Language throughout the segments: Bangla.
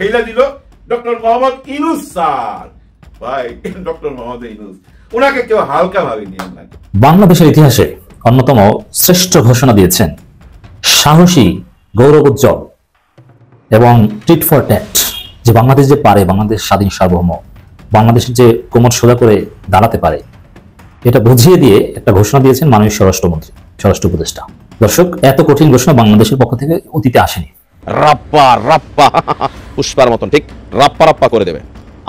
খেলা দিল ডক্টর মোহাম্মদ ইউনূস স্যার। ভাই ডক্টর মোহাম্মদ ইউনূস, ওনাকে কেউ হালকা ভাবেনি। আপনাকে বাংলাদেশের ইতিহাসে অন্যতম শ্রেষ্ঠ ঘোষণা দিয়েছেন সাহসী, গৌরবোজ্জ্বল এবং টিট ফর ট্যাট, যে বাংলাদেশ যে পারে, বাংলাদেশ স্বাধীন সার্বভৌম, বাংলাদেশের যে কোমর সোজা করে দাঁড়াতে পারে, এটা বুঝিয়ে দিয়ে একটা ঘোষণা দিয়েছেন মাননীয় স্বরাষ্ট্রমন্ত্রী, স্বরাষ্ট্র উপদেষ্টা। দর্শক, এত কঠিন ঘোষণা বাংলাদেশের পক্ষ থেকে অতীতে আসেনি। রাপ্পা রাপ্পা পুষ্পার মতন ঠিক রাপ্পা রাপ্পা করে দেবে।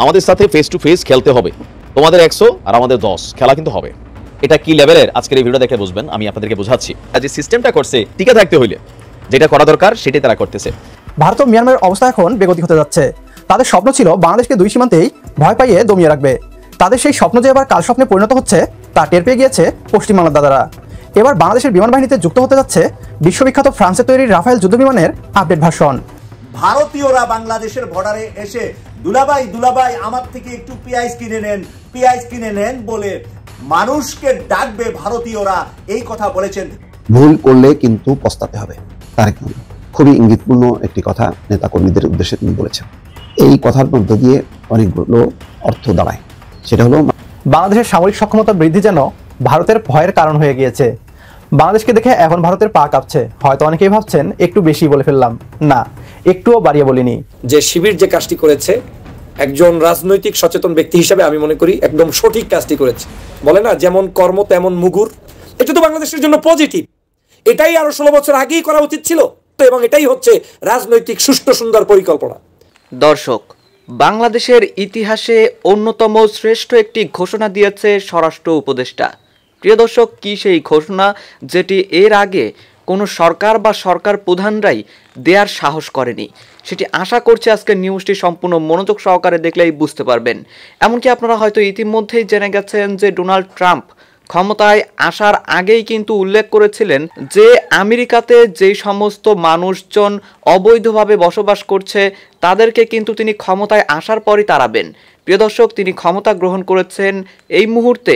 আমাদের সাথে ফেস টু ফেস খেলতে হবে। তোমাদের 100 আর আমাদের 10, খেলা কিন্তু হবে। এটা কি লেভেলের আজকের এই ভিডিও দেখে বুঝবেন, আমি আপনাদেরকে বোঝাচ্ছি। যে সিস্টেমটা করছে টিকে থাকতে হইলে যেটা করা দরকার সেটাই তারা করতেছে। ভারত ও মিয়ানমারের অবস্থা এখন বেগতিক হতে যাচ্ছে। তাদের স্বপ্ন ছিল বাংলাদেশকে দুই সীমান্তেই ভয় পাইয়ে দমিয়ে রাখবে। তাদের সেই স্বপ্ন যে এবার কাল স্বপ্নে পরিণত হচ্ছে তা টের পেয়ে গিয়েছে পশ্চিমবাংলার দাদারা। এবার বাংলাদেশের বিমান বাহিনীতে যুক্ত হতে যাচ্ছে বিশ্ববিখ্যাত ফ্রান্সে তৈরি রাফায়েল যুদ্ধবিমানের আপডেট ভার্সন। ভারতীয়রা বাংলাদেশের বর্ডারে এসে দুলাভাই দুলাভাই আমার থেকে একটু পেঁয়াজ কিনে নেন বলে মানুষকে ডাকবে ভারতীয়রা, এই কথা বলেছেন। ভুল করলে কিন্তু পস্তাতে হবে। তারেক রহমান খুবই ইঙ্গিতপূর্ণ একটি কথা নেতা কর্মীদের উদ্দেশ্যে তিনি বলেছেন। এই কথার মধ্য দিয়ে অনেকগুলো অর্থ দাঁড়ায়। সেটা হলো বাংলাদেশের সামরিক সক্ষমতা বৃদ্ধি যেন ভারতের ভয়ের কারণ হয়ে গিয়েছে। বাংলাদেশকে দেখে এখন ভারতের পা কাঁপছে। হয়তো অনেকেই ভাবছেন একটু বেশি বলে ফেললাম, না, একটুও বাড়িয়ে বলিনি। যে শিবির যে কাজটি করেছে, একজন রাজনৈতিক সচেতন ব্যক্তি হিসাবে আমি মনে করি একদম সঠিক কাজটি করেছে। বলে না, যেমন কর্ম তেমন মুগুর। এটা তো বাংলাদেশের জন্য পজিটিভ। এটাই আরো 16 বছর আগেই করা উচিত ছিল, এবং এটাই হচ্ছে রাজনৈতিক সুষ্ঠু সুন্দর পরিকল্পনা। দর্শক, বাংলাদেশের ইতিহাসে অন্যতম শ্রেষ্ঠ একটি ঘোষণা দিয়েছে স্বরাষ্ট্র উপদেষ্টা। প্রিয় দর্শক, কি সেই ঘোষণা যেটি এর আগে কোনো সরকার বা সরকার প্রধানরাই দেওয়ার সাহস করেনি? সেটি আশা করছি আজকের নিউজটি সম্পূর্ণ মনোযোগ সহকারে দেখলেই বুঝতে পারবেন। এমনকি আপনারা হয়তো ইতিমধ্যেই জেনে গেছেন যে ডোনাল্ড ট্রাম্প ক্ষমতায় আসার আগেই কিন্তু উল্লেখ করেছিলেন যে আমেরিকাতে যেই সমস্ত মানুষজন অবৈধভাবে বসবাস করছে তাদেরকে কিন্তু তিনি ক্ষমতায় আসার পরই তাড়াবেন। প্রিয় দর্শক, তিনি ক্ষমতা গ্রহণ করেছেন, এই মুহূর্তে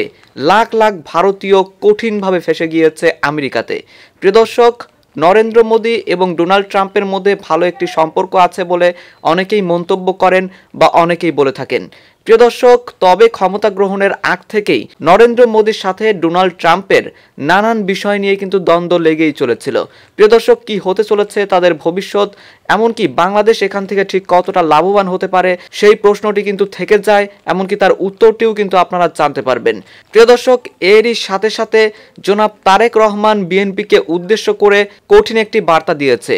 লাখ লাখ ভারতীয় কঠিনভাবে ফেঁসে গিয়েছে আমেরিকাতে। প্রিয় দর্শক, নরেন্দ্র মোদী এবং ডোনাল্ড ট্রাম্পের মধ্যে ভালো একটি সম্পর্ক আছে বলে অনেকেই মন্তব্য করেন বা অনেকেই বলে থাকেন। প্রিয় দর্শক, তবে ক্ষমতা গ্রহণের আগ থেকেই নরেন্দ্র মোদীর সাথে ডোনাল্ড ট্রাম্পের নানান বিষয় নিয়ে কিন্তু দ্বন্দ্ব লেগেই চলেছিল। প্রিয় দর্শক, কি হতে চলেছে তাদের ভবিষ্যৎ, এমনকি বাংলাদেশ এখান থেকে ঠিক কতটা লাভবান হতে পারে সেই প্রশ্নটি কিন্তু থেকে যায়, এমনকি তার উত্তরটিও কিন্তু আপনারা জানতে পারবেন। প্রিয় দর্শক, এরই সাথে সাথে জনাব তারেক রহমান বিএনপিকে উদ্দেশ্য করে কঠিন একটি বার্তা দিয়েছে।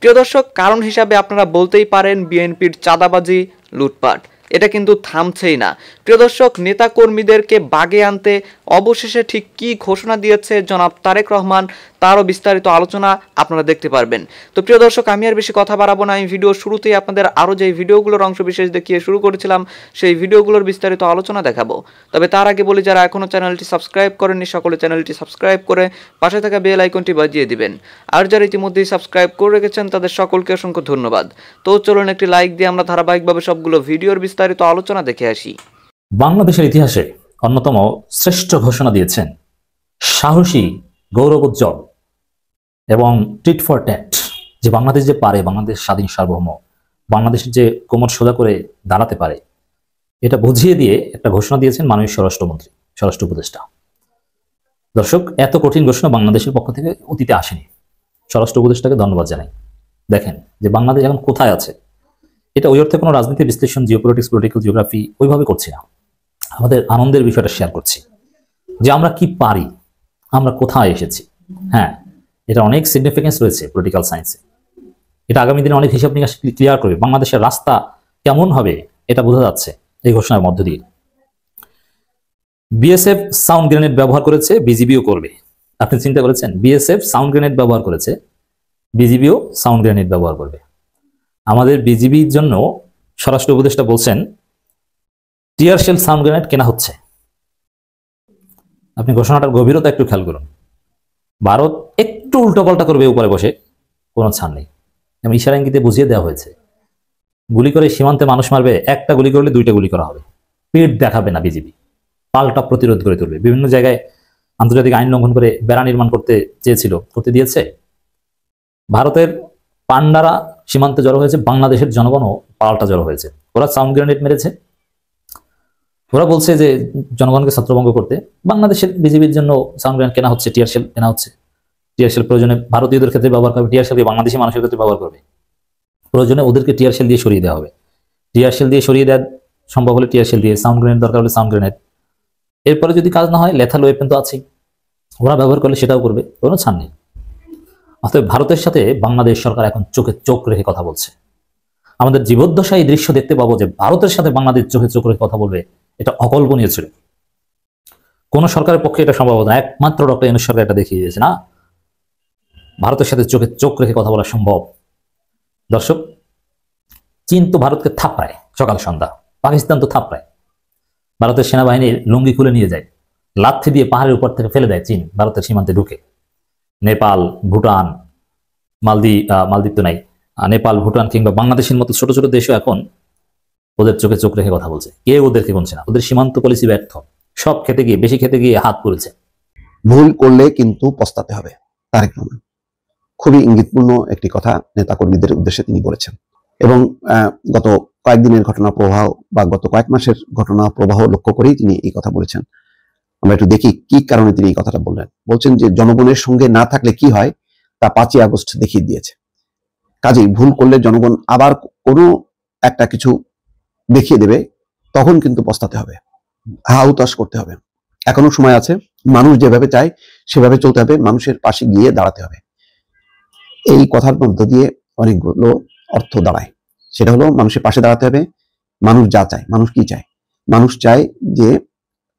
প্রিয় দর্শক, কারণ হিসাবে আপনারা বলতেই পারেন বিএনপির চাঁদাবাজি, লুটপাট, এটা কিন্তু থামছেই না। প্রিয় দর্শক, নেতা কর্মীদেরকে বাগে আনতে অবশেষে ঠিক কি ঘোষণা দিয়েছে জনাব তারেক রহমান তারও বিস্তারিত আলোচনা আপনারা দেখতে পারবেন। তো প্রিয় দর্শক, আমি আর বেশি কথা বাড়াবো না। আমি ভিডিও শুরুতেই আপনাদের আরও যে ভিডিওগুলোর অংশ বিশেষ দেখিয়ে শুরু করেছিলাম সেই ভিডিওগুলোর বিস্তারিত আলোচনা দেখাবো। তবে তার আগে বলি, যারা এখনও চ্যানেলটি সাবস্ক্রাইব করেননি সকলে চ্যানেলটি সাবস্ক্রাইব করে পাশে থাকা বেল আইকনটি বাজিয়ে দিবেন। আর যারা ইতিমধ্যেই সাবস্ক্রাইব করে রেখেছেন তাদের সকলকে অসংখ্য ধন্যবাদ। তো চলুন একটি লাইক দিয়ে আমরা ধারাবাহিকভাবে সবগুলো ভিডিওর বিস্তারিত আলোচনা দেখে আসি। বাংলাদেশের ইতিহাসে অন্যতম শ্রেষ্ঠ ঘোষণা দিয়েছেন সাহসী, গৌরবোজ্জ্বল এবং টিট ফর ট্যাট, যে বাংলাদেশ যে পারে, বাংলাদেশ স্বাধীন সার্বভৌম, বাংলাদেশের যে কোমর সোজা করে দাঁড়াতে পারে, এটা বুঝিয়ে দিয়ে একটা ঘোষণা দিয়েছেন মাননীয় স্বরাষ্ট্রমন্ত্রী, স্বরাষ্ট্র উপদেষ্টা। দর্শক, এত কঠিন ঘোষণা বাংলাদেশের পক্ষ থেকে অতীতে আসেনি। স্বরাষ্ট্র উপদেষ্টাকে ধন্যবাদ জানাই। দেখেন যে বাংলাদেশ এখন কোথায় আছে, এটা ওই অর্থে কোনো রাজনীতি বিশ্লেষণ, জিওপলিটিক্স, পলিটিক্যাল জিওগ্রাফি ওইভাবে করছি না। আমাদের আনন্দের বিষয়টা শেয়ার করছি যে আমরা কি পারি, আমরা কোথায় এসেছি। হ্যাঁ, এটা অনেক সিগনিফিকেন্স রয়েছে পলিটিক্যাল সায়েন্সে। এটা আগামী দিনে অনেক হিসাব নিকাশ ক্লিয়ার করবে। বাংলাদেশের রাস্তা কেমন হবে এটা বোঝা যাচ্ছে এই ঘোষণার মধ্য দিয়ে। বিএসএফ সাউন্ড গ্রেনেড ব্যবহার করেছে, বিজিবিও করবে। আপনি চিন্তা করেছেন, বিএসএফ সাউন্ড গ্রেনেড ব্যবহার করেছে, বিজিবিও সাউন্ড গ্রেনেড ব্যবহার করবে। আমাদের বিজিবির জন্য স্বরাষ্ট্র উপদেষ্টা বলছেন টিয়ার শেল সাউন্ড গ্রেনেড কেনা হচ্ছে। আপনি ঘোষণাটার গভীরতা একটু খেয়াল করুন। ভারত একটু উল্টোপাল্টা করবে উপরে বসে, কোনো ছাড় নেই। এবং ইশারা ইঙ্গিতে বুঝিয়ে দেওয়া হয়েছে, গুলি করে সীমান্তে মানুষ মারবে, একটা গুলি করলে 2টা গুলি করা হবে। পেট দেখাবে না বিজিবি, পাল্টা প্রতিরোধ করে তুলবে। বিভিন্ন জায়গায় আন্তর্জাতিক আইন লঙ্ঘন করে বেড়া নির্মাণ করতে চেয়েছিল, করতে দিয়েছে। ভারতের পান্ডারা সীমান্তে জড়ো হয়েছে, বাংলাদেশের জনগণও পাল্টা জড়ো হয়েছে। ওরা সাউন্ড গ্রেনেড মেরেছে, ওরা বলছে যে জনগণকে ছত্রভঙ্গ করতে বাংলাদেশের বিজেপির জন্য সাউন্ড গ্রেনেড কেনা হচ্ছে, টিয়ার শেল কেনা হচ্ছে। টিয়ার শেল প্রয়োজনে ভারতীয়দের ক্ষেত্রে ব্যবহার করবে, টিয়ার শেলকে বাংলাদেশি মানুষের ক্ষেত্রে ব্যবহার করবে, প্রয়োজনে ওদেরকে টিয়ার শেল দিয়ে সরিয়ে দেওয়া হবে। টিয়ার শেল দিয়ে সরিয়ে দেওয়া সম্ভব হলে টিয়ার শেল দিয়ে, সাউন্ড গ্রেনেড দরকার হলে সাউন্ড গ্রেনেড। এরপরে যদি কাজ না হয় লেথাল ওয়েপন তো আছেই, ওরা ব্যবহার করলে সেটাও করবে, কোনো ছাড় নেই। অতএব ভারতের সাথে বাংলাদেশ সরকার এখন চোখে চোখ রেখে কথা বলছে। আমাদের জীবদ্দশায় এই দৃশ্য দেখতে পাবো যে ভারতের সাথে বাংলাদেশ চোখে চোখ রেখে কথা বলবে, এটা অকল্পনীয় ছিল। কোন সরকারের পক্ষে এটা সম্ভব না, একমাত্র ডক্টর ইউনূস সরকার এটা দেখিয়ে দিয়েছে না, ভারতের সাথে চোখে চোখ রেখে কথা বলা সম্ভব। দর্শক, চীন তো ভারতকে থাপড়ায় সকাল সন্ধ্যা, পাকিস্তান তো থাপড়ায়, ভারতের সেনাবাহিনীর লুঙ্গি খুলে নিয়ে যায়, লাথি দিয়ে পাহাড়ের উপর থেকে ফেলে দেয় চীন ভারতের সীমান্তে ঢুকে। নেপাল, ভুটান, মালদ্বীপ তো নাই, নেপাল, ভুটান কিংবা বাংলাদেশের মতো ছোট ছোট দেশও এখন ওদের চোখে চোখ রেখে কথা বলছে। কেউ ওদেরকে বলছে না, ওদের সীমান্ত পলিসি ব্যর্থ, সব খেতে গিয়ে, বেশি খেতে গিয়ে হাত পড়েছে। ভুল করলে কিন্তু পস্তাতে হবে, তারেক রহমান খুবই ইঙ্গিতপূর্ণ একটি কথা নেতাকর্মীদের উদ্দেশ্যে তিনি বলেছেন। এবং গত কয়েকদিনের ঘটনা প্রবাহ বা গত কয়েক মাসের ঘটনা প্রবাহ লক্ষ্য করেই তিনি এই কথা বলেছেন। আমরা একটু দেখি কি কারণে তিনি এই কথাটা বললেন। বলছেন যে জনগণের সঙ্গে না থাকলে কি হয় তা ৫ই আগস্ট দেখিয়ে দিয়েছে। কাজেই ভুল করলে জনগণ আবার কোনো একটা কিছু দেখিয়ে দেবে, তখন কিন্তু পস্তাতে হবে, হাউতাশ করতে হবে। এখনো সময় আছে, মানুষ যেভাবে চায় সেভাবে চলতে হবে, মানুষের পাশে গিয়ে দাঁড়াতে হবে। এই কথার মধ্য দিয়ে অনেকগুলো অর্থ দাঁড়ায়। সেটা হলো মানুষের পাশে দাঁড়াতে হবে। মানুষ যা চায়, মানুষ কি চায়? মানুষ চায় যে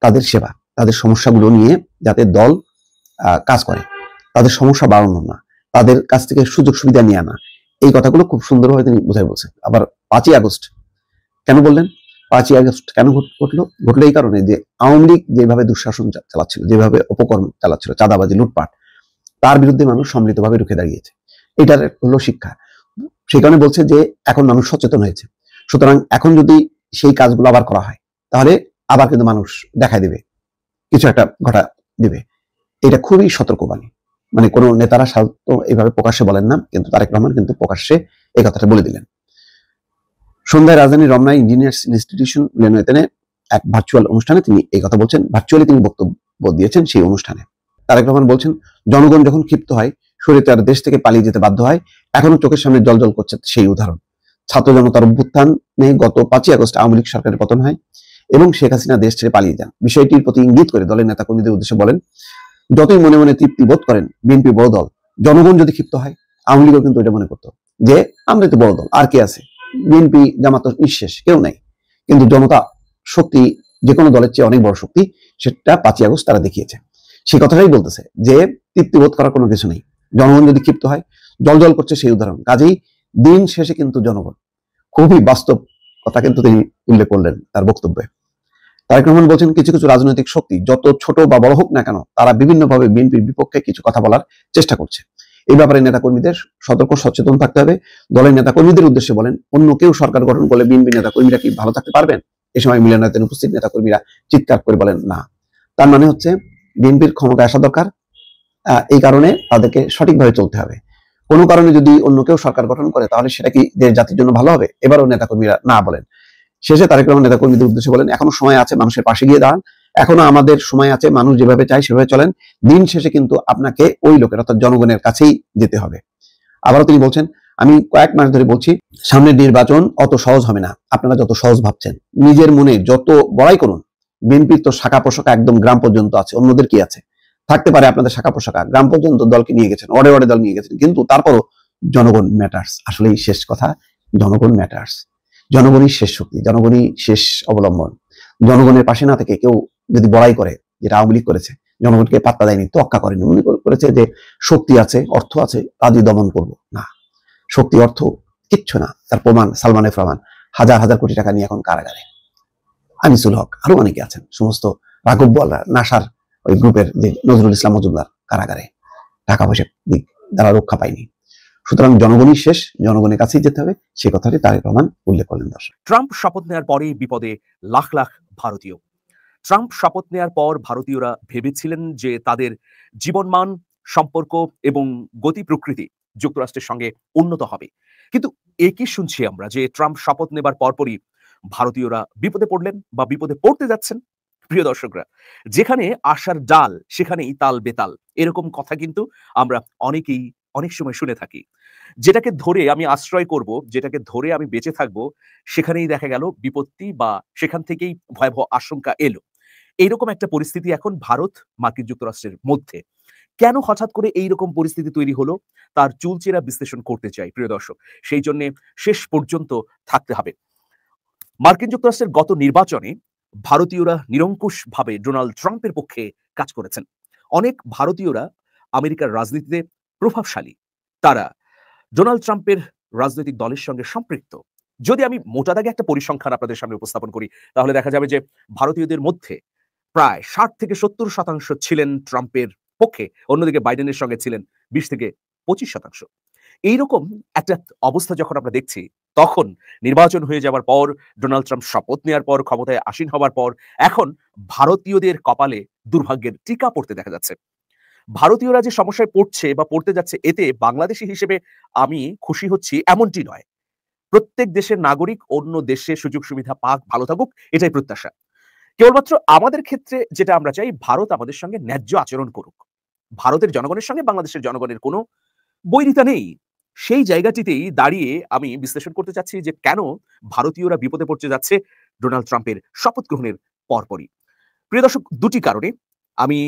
তাদের সেবা, তাদের সমস্যাগুলো নিয়ে যাতে দল কাজ করে, তাদের সমস্যা বাড়ানো না, তাদের কাছ থেকে সুযোগ সুবিধা নিয়ে আনা। এই কথাগুলো খুব সুন্দরভাবে তিনি বোঝাই বলছেন। আবার ৫ই আগস্ট কেন বললেন? ৫ই আগস্ট কেন ঘটলো? এই কারণে যে আওয়ামী লীগ যেভাবে দুঃশাসন চালাচ্ছিল, যেভাবে অপকর্ম চালাচ্ছিল, চাঁদাবাজি, লুটপাট, তার বিরুদ্ধে মানুষ সম্মিলিতভাবে রুখে দাঁড়িয়েছে। এটার হলো শিক্ষা। সেই কারণে বলছে যে এখন মানুষ সচেতন হয়েছে, সুতরাং এখন যদি সেই কাজগুলো আবার করা হয় তাহলে আবার কিন্তু মানুষ দেখায় দেবে, কিছু একটা ঘটা দিবে। এটা খুবই সতর্কবাণী। মানে কোনো নেতারা সাধারণত এইভাবে প্রকাশ্যে বলেন না, কিন্তু তারেক রহমান কিন্তু প্রকাশ্যে এই কথাটা বলে দিলেন। সন্ধ্যায় রাজধানীর রমনা ইঞ্জিনিয়ার্স ইনস্টিটিউশন মিলনায়তনে এক ভার্চুয়াল অনুষ্ঠানে তিনি এই কথা বলছেন। ভার্চুয়ালি তিনি বক্তব্য দিয়েছেন সেই অনুষ্ঠানে। তারেক রহমান বলছেন, জনগণ যখন ক্ষিপ্ত হয়, শরীয়তের দেশ থেকে পালিয়ে যেতে বাধ্য হয়, এখনো চোখের সামনে জলজল করছে সেই উদাহরণ। ছাত্র জনতার অভ্যুত্থানে গত ৫ই আগস্ট আওয়ামী লীগ সরকারের পতন হয় এবং শেখ হাসিনা দেশ ছেড়ে পালিয়ে যান। বিষয়টির প্রতি ইঙ্গিত করে দলের নেতাকর্মীদের উদ্দেশ্যে বলেন, যতই মনে মনে তৃপ্তি বোধ করেন বিএনপি বড় দল, জনগণ যদি ক্ষিপ্ত হয়, আওয়ামী লীগও কিন্তু এটা মনে করতো যে আমরা তো বড় দল, আর কে আছে, বিএনপি জামাত নিঃশেষ, কেউ নাই। কিন্তু জনতা শক্তি যে কোনো দলের চেয়ে অনেক বড় শক্তি, সেটা ৫ই আগস্ট তারা দেখিয়েছে। সেই কথাটাই বলতেছে যে তৃপ্তি বোধ করার কোনো কিছু নেই, জনগণ যদি ক্ষিপ্ত হয়, জল করছে সেই উদাহরণ। কাজেই দিন শেষে কিন্তু জনগণ, খুবই বাস্তব কথা কিন্তু তিনি উল্লেখ করলেন তার বক্তব্যে। তারেক রহমান বলছেন, কিছু কিছু রাজনৈতিক শক্তি যত ছোট বা বড় হোক না কেন, তারা বিভিন্নভাবে বিএনপির বিপক্ষে কিছু কথা বলার চেষ্টা করছে। এই ব্যাপারে নেতাকর্মীদের সতর্ক সচেতন থাকতে হবে। দলের নেতাকর্মীদের উদ্দেশ্যে বলেন, অন্য কেউ সরকার গঠন করলে বিএনপি নেতাকর্মীরা কি ভালো থাকতে পারবেন? এ সময় মিলনায়তনে উপস্থিত নেতাকর্মীরা চিৎকার করে বলেন না। তার মানে হচ্ছে বিএনপির ক্ষমতায় আসা দরকার, এই কারণে তাদেরকে সঠিকভাবে চলতে হবে। কোনো কারণে যদি অন্য কেউ সরকার গঠন করে তাহলে সেটা কি দেশ জাতির জন্য ভালো হবে? এবারও নেতাকর্মীরা না বলেন। শেষে তারেক রহমান নেতাকর্মীদের উদ্দেশ্যে বলেন, এখনো সময় আছে, মানুষের পাশে গিয়ে দাঁড়ান, এখনো আমাদের সময় আছে, মানুষ যেভাবে চায় সেভাবে চলেন। দিন শেষে কিন্তু আপনাকে ওই লোকের অর্থাৎ জনগণের কাছেই যেতে হবে। আবারও তিনি বলছেন, আমি কয়েক মাস ধরে বলছি, সামনের নির্বাচন অত সহজ হবে না, আপনারা যত সহজ ভাবছেন। নিজের মনে যত বড়াই করুন, বিএনপির তো শাখা প্রশাখা একদম গ্রাম পর্যন্ত আছে, অন্যদের কি আছে? থাকতে পারে আপনাদের শাখা প্রশাখা, গ্রাম পর্যন্ত দলকে নিয়ে গেছেন, ওয়ার্ডে দল নিয়ে গেছেন, কিন্তু তারপরও জনগণ ম্যাটার্স। আসলেই শেষ কথা, জনগণ ম্যাটার্স। জনগণই শেষ শক্তি, জনগণই শেষ অবলম্বন। জনগণের পাশে না থেকে কেউ যদি বড়াই করে, যেটা আওয়ামী লীগ করেছে, জনগণকে পাত্তা দেয়নি, তোয়াক্কা করেনি, মনে করেছে যে শক্তি আছে, অর্থ আছে, কাজই দমন করবো না। শক্তি অর্থ কিচ্ছু না, তার প্রমাণ সালমানের প্রমাণ। হাজার হাজার কোটি টাকা নিয়ে এখন কারাগারে আনিসুল হক, আরো অনেকে আছেন, সমস্ত রাঘব বলা নাসার ওই গ্রুপের যে নজরুল ইসলাম মজুমদার কারাগারে, টাকা পয়সা দিক দ্বারা রক্ষা পায়নি। সুতরাং জনগণই শেষ, জনগণের কাছেই যেতে হবে, সে কথাটি তারেক রহমান উল্লেখ করলেন। দর্শক, ট্রাম্প শপথ নেওয়ার পরে বিপদে লাখ লাখ ভারতীয়। ট্রাম্প শপথ নেওয়ার পর ভারতীয়রা ভেবেছিলেন যে তাদের জীবনমান, সম্পর্ক এবং গতি প্রকৃতি যুক্তরাষ্ট্রের সঙ্গে উন্নত হবে, কিন্তু একই শুনছি আমরা যে ট্রাম্প শপথ নেবার পরপরই ভারতীয়রা বিপদে পড়লেন বা বিপদে পড়তে যাচ্ছেন। প্রিয় দর্শকরা, যেখানে আশার ডাল সেখানেই তাল বেতাল, এরকম কথা কিন্তু আমরা অনেকেই অনেক সময় শুনে থাকি। যেটাকে ধরে আমি আশ্রয় করব, যেটাকে ধরে আমি বেঁচে থাকবো, সেখানেই দেখা গেল বিপত্তি বা সেখান থেকেই ভয়াবহ আশঙ্কা এলো। এইরকম একটা পরিস্থিতি এখন ভারত মার্কিন যুক্তরাষ্ট্রের মধ্যে। কেন হঠাৎ করে এইরকম পরিস্থিতি তৈরি হলো তার চুলচেরা বিশ্লেষণ করতে চাই প্রিয় দর্শক। সেই জন্য শেষ পর্যন্ত থাকতে হবে। মার্কিন যুক্তরাষ্ট্রের গত নির্বাচনে ভারতীয়রা নিরঙ্কুশভাবে ডোনাল্ড ট্রাম্পের পক্ষে কাজ করেছেন। অনেক ভারতীয়রা আমেরিকার রাজনীতিতে প্রভাবশালী, তারা ডোনাল্ড ট্রাম্পের রাজনৈতিক দলের সঙ্গে সম্পৃক্ত। যদি আমি মোটা দাগে একটা পরিসংখ্যান আপনাদের সামনে উপস্থাপন করি, তাহলে দেখা যাবে যে ভারতীয়দের মধ্যে প্রায় 60 থেকে 70% ছিলেন ট্রাম্পের পক্ষে, অন্যদিকে বাইডেনের সঙ্গে ছিলেন 20 থেকে 25%। এইরকম একটা অবস্থা যখন আমরা দেখছি, তখন নির্বাচন হয়ে যাওয়ার পর, ডোনাল্ড ট্রাম্প শপথ নেওয়ার পর, ক্ষমতায় আসীন হওয়ার পর, এখন ভারতীয়দের কপালে দুর্ভাগ্যের টিকা পড়তে দেখা যাচ্ছে। ভারতীয়রা যে সমস্যায় পড়ছে বা পড়তে যাচ্ছে, এতে বাংলাদেশী হিসেবে আমি খুশি হচ্ছি এমনটি নয়। প্রত্যেক দেশের নাগরিক অন্য দেশে সুযোগ সুবিধা পাক, ভালো থাকুক, এটাই প্রত্যাশা। কেবলমাত্র আমাদের ক্ষেত্রে যেটা আমরা চাই, ভারত আমাদের সঙ্গে ন্যায্য আচরণ করুক। ভারতের জনগণের সঙ্গে বাংলাদেশের জনগণের কোনো বৈরিতা নেই। সেই জায়গাটিতেই দাঁড়িয়ে আমি বিশ্লেষণ করতে চাচ্ছি যে কেন ভারতীয়রা বিপদে পড়তে যাচ্ছে ডোনাল্ড ট্রাম্পের শপথ গ্রহণের পরপরই। প্রিয় দর্শক, দুটি কারণে আমি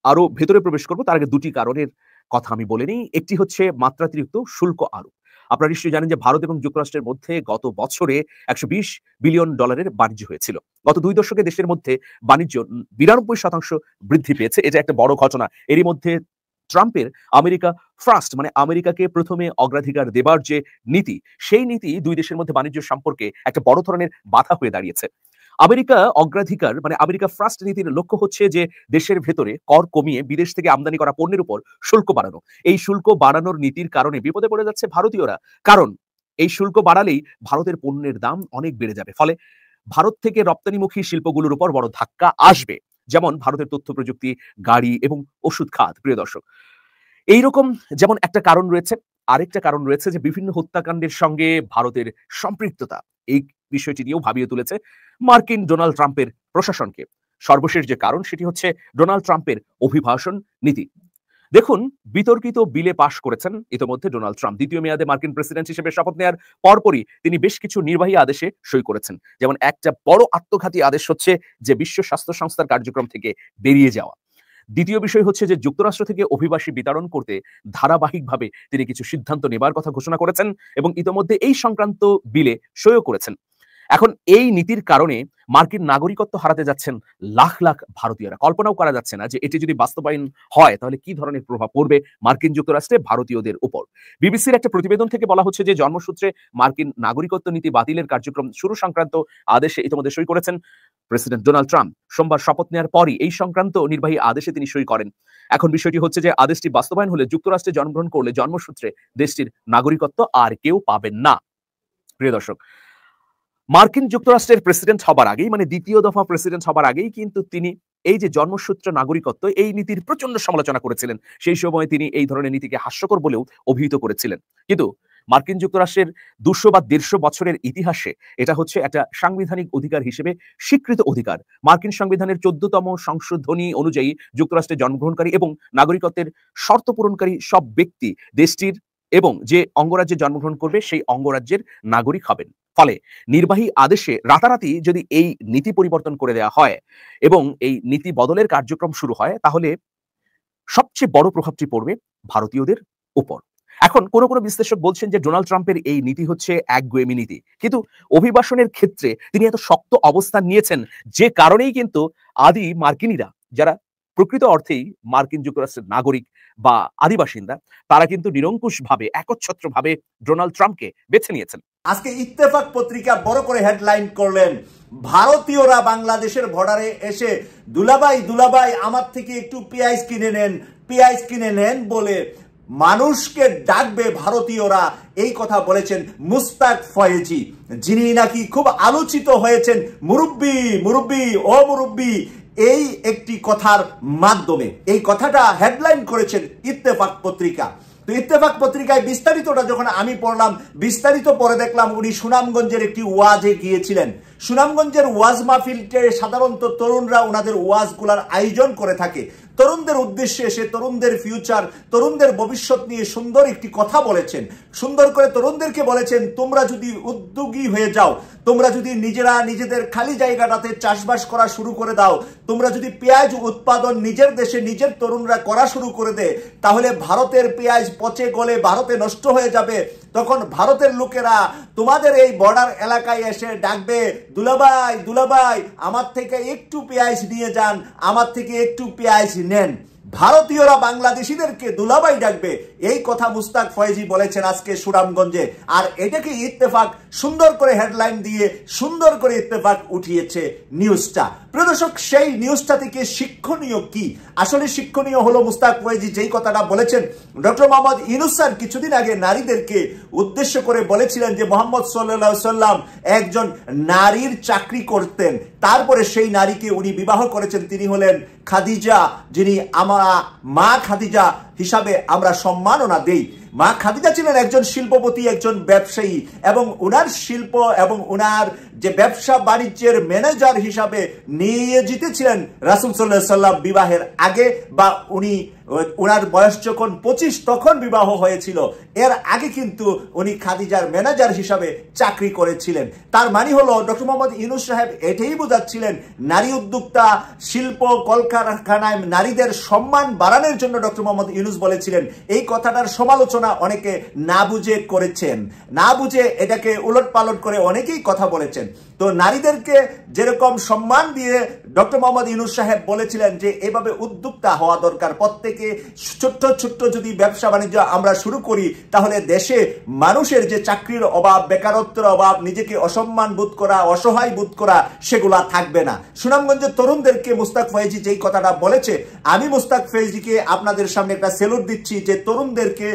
আরো ভেতরে প্রবেশ করব, তার আগে দুটি কারণের কথা আমি বলে নিই। একটি হচ্ছে মাত্রাতিরিক্ত শুল্ক আরোপ। আপনারা নিশ্চয়ই জানেন যে ভারত এবং যুক্তরাষ্ট্রের মধ্যে গত বছরে $120 বিলিয়ন বাণিজ্য হয়েছিল। গত 2 দশকে দেশের মধ্যে বাণিজ্য 92% বৃদ্ধি পেয়েছে। এটা একটা বড় ঘটনা। এরই মধ্যে ট্রাম্পের আমেরিকা ফার্স্ট, মানে আমেরিকাকে প্রথমে অগ্রাধিকার দেবার যে নীতি, সেই নীতি দুই দেশের মধ্যে বাণিজ্য সম্পর্কে একটা বড় ধরনের বাধা হয়ে দাঁড়িয়েছে। আমেরিকা অগ্রাধিকার মানে আমেরিকা ফার্স্ট নীতির লক্ষ্য হচ্ছে যে দেশের ভেতরে কর কমিয়ে বিদেশ থেকে আমদানি করা পণ্যের উপর শুল্ক বাড়ানো। এই শুল্ক বাড়ানোর নীতির কারণে বিপদে পড়ে যাচ্ছে ভারতীয়রা, কারণ এই শুল্ক বাড়ালেই ভারতের পণ্যের দাম অনেক বেড়ে যাবে। ফলে ভারত থেকে রপ্তানিমুখী শিল্পগুলোর উপর বড় ধাক্কা আসবে, যেমন ভারতের তথ্য প্রযুক্তি, গাড়ি এবং ওষুধ খাত। প্রিয় দর্শক, এইরকম যেমন একটা কারণ রয়েছে, আরেকটা কারণ রয়েছে যে বিভিন্ন হত্যাকাণ্ডের সঙ্গে ভারতের সম্পৃক্ততা। এই বিষয়টি নিয়েও ভাবিয়ে তুলেছে মার্কিন ডোনাল্ড ট্রাম্পের প্রশাসনকে। সর্বশেষ যে কারণ, সেটি হচ্ছে ডোনাল্ড ট্রাম্পের অভিবাসন নীতি। দেখুন, বিতর্কিত বিলে পাশ করেছেন ইতিমধ্যে ডোনাল্ড ট্রাম্প। দ্বিতীয় মেয়াদে মার্কিন প্রেসিডেন্ট হিসেবে শপথ নেওয়ার পরপরই তিনি বেশ কিছু নির্বাহী আদেশে সই করেছেন। যেমন একটা বড় আত্মঘাতী আদেশ হচ্ছে যে বিশ্ব স্বাস্থ্য সংস্থার কার্যক্রম থেকে বেরিয়ে যাওয়া। দ্বিতীয় বিষয় হচ্ছে যে যুক্তরাষ্ট্র থেকে অভিবাসী বিতরণ করতে ধারাবাহিকভাবে তিনি কিছু সিদ্ধান্ত নেবার কথা ঘোষণা করেছেন এবং ইতিমধ্যে এই সংক্রান্ত বিলে সইও করেছেন। এখন এই নীতির কারণে মার্কিন নাগরিকত্ব হারাতে যাচ্ছেন লাখ লাখ ভারতীয়রা। কল্পনাও করা যাচ্ছে না যে এটি যদি বাস্তবায়ন হয় তাহলে কি ধরনের প্রভাব পড়বে মার্কিন যুক্তরাষ্ট্রে ভারতীয়দের উপর। বিবিসির একটা প্রতিবেদন থেকে বলা হচ্ছে যে জন্মসূত্রে মার্কিন নাগরিকত্ব নীতি বাতিলের কার্যক্রম শুরু সংক্রান্ত আদেশে ইতিমধ্যে সই করেছেন প্রেসিডেন্ট ডোনাল্ড ট্রাম্প। সোমবার শপথ নেওয়ার পরই এই সংক্রান্ত নির্বাহী আদেশে তিনি সই করেন। এখন বিষয়টি হচ্ছে যে আদেশটি বাস্তবায়ন হলে যুক্তরাষ্ট্রে জন্মগ্রহণ করলে জন্মসূত্রে দেশটির নাগরিকত্ব আর কেউ পাবেন না। প্রিয় দর্শক, মার্কিন যুক্তরাষ্ট্রের প্রেসিডেন্ট হবার আগেই, মানে দ্বিতীয় দফা প্রেসিডেন্ট হবার আগেই কিন্তু তিনি এই যে জন্মসূত্র নাগরিকত্ব, এই নীতির প্রচন্ড সমালোচনা করেছিলেন। সেই সময় তিনি এই ধরনের নীতিকে হাস্যকর বলেও অভিহিত করেছিলেন। কিন্তু মার্কিন যুক্তরাষ্ট্রের 200 বা 150 বছরের ইতিহাসে এটা হচ্ছে একটা সাংবিধানিক অধিকার হিসেবে স্বীকৃত অধিকার। মার্কিন সংবিধানের 14তম সংশোধনী অনুযায়ী যুক্তরাষ্ট্রে জন্মগ্রহণকারী এবং নাগরিকত্বের শর্ত পূরণকারী সব ব্যক্তি দেশটির এবং যে অঙ্গরাজ্যে জন্মগ্রহণ করবে সেই অঙ্গরাজ্যের নাগরিক হবেন। ফলে নির্বাহী আদেশে রাতারাতি যদি এই নীতি পরিবর্তন করে দেওয়া হয় এবং এই নীতি বদলের কার্যক্রম শুরু হয়, তাহলে সবচেয়ে বড় প্রভাবটি পড়বে ভারতীয়দের উপর। এখন কোন কোন বিশ্লেষক বলছেন যে ডোনাল্ড ট্রাম্পের এই নীতি হচ্ছে একগুঁয়েমি নীতি, কিন্তু অভিবাসনের ক্ষেত্রে তিনি এত শক্ত অবস্থান নিয়েছেন যে কারণেই কিন্তু আদি মার্কিনীরা, যারা প্রকৃত অর্থেই মার্কিন যুক্তরাষ্ট্রের নাগরিক বা আদিবাসিন্দা, তারা কিন্তু নিরঙ্কুশভাবে একচ্ছত্রভাবে ডোনাল্ড ট্রাম্পকে বেছে নিয়েছেন। আজকে ইত্তেফাক পত্রিকা বড় করে হেডলাইন করলেন, ভারতীয়রা বাংলাদেশের বর্ডারে এসে দুলাভাই দুলাভাই আমার থেকে একটু পেঁয়াজ কিনে নেন বলে মানুষকে ডাকবে ভারতীয়রা। এই কথা বলেছেন মুস্তাক ফয়েজি, যিনি নাকি খুব আলোচিত হয়েছেন মুরব্বি এই একটি কথার মাধ্যমে। এই কথাটা হেডলাইন করেছেন ইত্তেফাক পত্রিকা। তো ইত্তেফাক পত্রিকায় বিস্তারিতটা যখন আমি পড়লাম, বিস্তারিত পরে দেখলাম উনি সুনামগঞ্জের একটি ওয়াজে গিয়েছিলেন। সুনামগঞ্জের ওয়াজ মাহফিলকে সাধারণত তরুণরা ওনাদের ওয়াজগুলার আয়োজন করে থাকে। তরুণদের উদ্দেশ্যে এসে তরুণদের ফিউচার, তরুণদের ভবিষ্যৎ নিয়ে সুন্দর একটি কথা বলেছেন। সুন্দর করে তরুণদেরকে বলেছেন, তোমরা যদি উদ্যোগী হয়ে যাও, তোমরা যদি নিজেরা নিজেদের খালি জায়গাটাতে চাষবাস করা শুরু করে দাও, তোমরা যদি পেঁয়াজ উৎপাদন নিজের দেশে নিজের তরুণরা করা শুরু করে দেয়, তাহলে ভারতের পেঁয়াজ পচে গলে ভারতে নষ্ট হয়ে যাবে। তখন ভারতের লোকেরা তোমাদের এই বর্ডার এলাকায় এসে ডাকবে, দুলাভাই দুলাভাই আমার থেকে একটু পেঁয়াজ নিয়ে যান, আমার থেকে একটু পেঁয়াজ নেন। ভারতীয়রা বাংলাদেশিদেরকে দুলাভাই ডাকবে, এই কথা মুস্তাক ফয়েজি বলেছেন আজকে সুনামগঞ্জে। আর এটাকে ইত্তেফাক সুন্দর করে হেডলাইন দিয়ে সুন্দর করে ইত্তেফাক উঠিয়েছে নিউজটা। প্রিয় দর্শক, সেই নিউজটা থেকে শিক্ষণীয় কি? আসলে শিক্ষণীয় হলো মুস্তাক ফয়েজি যেই কথাটা বলেছেন, ডক্টর মোহাম্মদ ইউনূস স্যার কিছুদিন আগে নারীদেরকে উদ্দেশ্য করে বলেছিলেন যে মোহাম্মদ সাল্লাল্লাহু আলাইহি সাল্লাম একজন নারীর চাকরি করতেন, তারপরে সেই নারীকে উনি বিবাহ করেছেন, তিনি হলেন খাদিজা, যিনি আমরা মা খাদিজা হিসাবে আমরা সম্মাননা দেই। মা খাদিজা ছিলেন একজন শিল্পপতি, একজন ব্যবসায়ী, এবং উনার শিল্প এবং উনার যে ব্যবসা বাণিজ্যের ম্যানেজার হিসাবে নিয়োজিত ছিলেন রাসূল সাল্লাল্লাহু আলাইহি সাল্লাম বিবাহের আগে, বা উনার বয়স যখন 25 তখন বিবাহ হয়েছিল। এর আগে কিন্তু উনি খাদিজার ম্যানেজার হিসাবে চাকরি করেছিলেন। তার মানে হলো ডক্টর মোহাম্মদ ইউনূস সাহেব এটাই বোঝাচ্ছিলেন, নারী উদ্যোক্তা, শিল্প কলকারখানায় নারীদের সম্মান বাড়ানোর জন্য ডক্টর মোহাম্মদ ইউনূস বলেছিলেন। এই কথাটার সমালোচনা অনেকে না বুঝে করেছেন, না বুঝে এটাকে উলট পালট করে অনেকেই কথা বলেছেন। তো নারীদেরকে যেরকম সম্মান দিয়ে ডক্টর মোহাম্মদ ইউনূস সাহেব বলেছিলেন যে এভাবে উদ্যোক্তা হওয়া দরকার, প্রত্যেকে ছোট্ট ছোট্ট যদি ব্যবসা বাণিজ্য আমরা শুরু করি, তাহলে দেশে মানুষের যে চাকরির অভাব, বেকারত্বের অভাব, নিজেকে অসম্মান বোধ করা, অসহায় বোধ করা, সেগুলা থাকবে না। সুনামগঞ্জের তরুণদেরকে মুস্তাক ফয়েজি যেই কথাটা বলেছে, আমি মুস্তাক ফয়েজিকে আপনাদের সামনে একটা স্যালুট দিচ্ছি যে তরুণদেরকে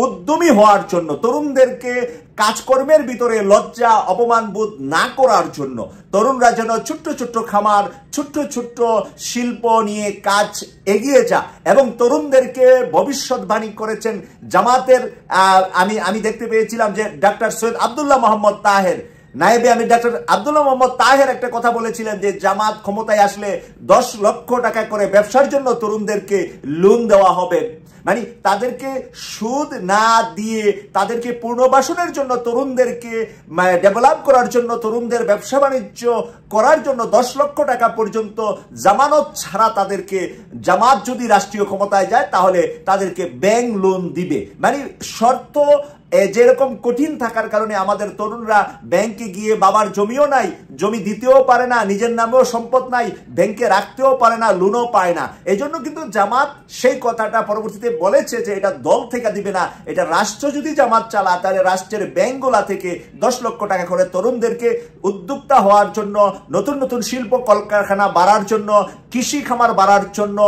উদ্যমী হওয়ার জন্য, তরুণদেরকে কাজকর্মের ভিতরে লজ্জা অপমান বোধ না করার জন্য, তরুণরা যেন ছোট্ট ছোট্ট খামার, ছোট্ট ছোট্ট শিল্প নিয়ে কাজ এগিয়ে যা, এবং তরুণদেরকে ভবিষ্যৎবাণী করেছেন জামাতের। আমি দেখতে পেয়েছিলাম যে ডাক্তার সৈয়দ আব্দুল্লাহ মোহাম্মদ তাহের নায়েবে আমি ডাক্তার আব্দুল্লাহ মোহাম্মদ তাহের একটা কথা বলেছিলেন যে জামাত ক্ষমতায় আসলে 10 লক্ষ টাকা করে ব্যবসার জন্য তরুণদেরকে লোন দেওয়া হবে। মানে তাদেরকে সুদ না দিয়ে তাদেরকে পুনর্বাসনের জন্য, তরুণদেরকে ডেভেলপ করার জন্য, তরুণদের ব্যবসা বাণিজ্য করার জন্য 10 লক্ষ টাকা পর্যন্ত জামানত ছাড়া তাদেরকে, জামাত যদি রাষ্ট্রীয় ক্ষমতায় যায় তাহলে তাদেরকে ব্যাংক লোন দিবে। মানে শর্ত যেরকম কঠিন থাকার কারণে আমাদের তরুণরা ব্যাংকে গিয়ে, বাবার জমিও নাই, জমি দিতেও পারে না, নিজের নামেও সম্পদ নাই, ব্যাংকে রাখতেও পারে না, লোনও পায় না। এই জন্য কিন্তু জামাত সেই কথাটা পরবর্তীতে বলেছে যে এটা দল থেকে দিবে না, এটা রাষ্ট্র যদি জামাত চালা তাহলে রাষ্ট্রের ব্যাংকগুলা থেকে 10 লক্ষ টাকা করে তরুণদেরকে উদ্যোক্তা হওয়ার জন্য, নতুন নতুন শিল্প কলকারখানা বাড়ার জন্য, কৃষি খামার বাড়ার জন্য,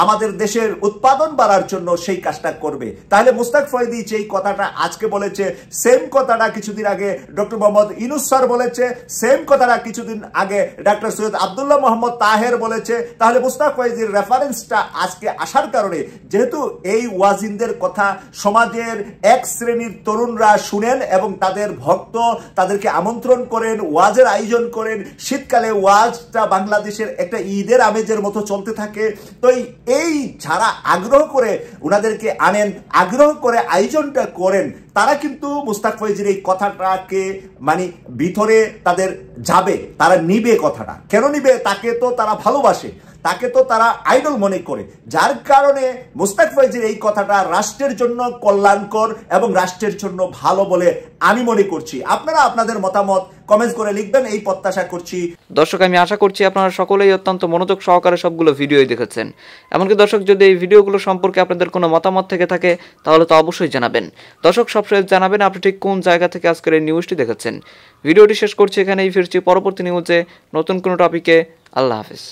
আমাদের দেশের উৎপাদন বাড়ার জন্য সেই কাজটা করবে। তাহলে মুস্তাক ফয়েজি যেই কথাটা আজকে বলেছে, সেম কথাটা কিছুদিন আগে ডক্টর মোহাম্মদ ইউনূস স্যার বলেছে, সেম কথাটা কিছুদিন আগে ডাক্তার সৈয়দ আব্দুল্লাহ মোহাম্মদ তাহের বলেছে। তাহলে মুস্তাক ফয়েজির রেফারেন্সটা আজকে আসার কারণে, যেহেতু এই ওয়াজিনদের কথা সমাজের এক শ্রেণীর তরুণরা শুনেন এবং তাদের ভক্ত, তাদেরকে আমন্ত্রণ করেন, ওয়াজের আয়োজন করেন, শীতকালে ওয়াজটা বাংলাদেশের একটা ঈদের আমেজের মতো চলতে থাকে। তো এই যারা আগ্রহ করে ওনাদেরকে আনেন, আগ্রহ করে আয়োজনটা করেন, তারা কিন্তু মুস্তাক ফয়েজির এই কথাটাকে মানে ভিতরে তাদের যাবে, তারা নিবে। কথাটা কেন নিবে? তাকে তো তারা ভালোবাসে, তাকে তো তারা আইডল মনে করে, যার কারণে মুস্তাক ফয়েজির এই কথাটা রাষ্ট্রের জন্য কল্যাণকর এবং রাষ্ট্রের জন্য ভালো বলে আমি মনে করছি। আপনারা আপনাদের মতামত কমেন্টস করে লিখবেন, এই প্রত্যাশা করছি। দর্শক, আমি আশা করছি আপনারা সকলেই অত্যন্ত মনোযোগ সহকারে সবগুলো ভিডিওই দেখেছেন। এমনকি দর্শক, যদি এই ভিডিওগুলো সম্পর্কে আপনাদের কোনো মতামত থেকে থাকে তাহলে তো অবশ্যই জানাবেন। দর্শক, সবসময় জানাবেন আপনি ঠিক কোন জায়গা থেকে আজকের এই নিউজটি দেখেছেন। ভিডিওটি শেষ করছি এখানেই, ফিরছি পরবর্তী নিউজে নতুন কোনো টপিকে। আল্লাহ হাফেজ।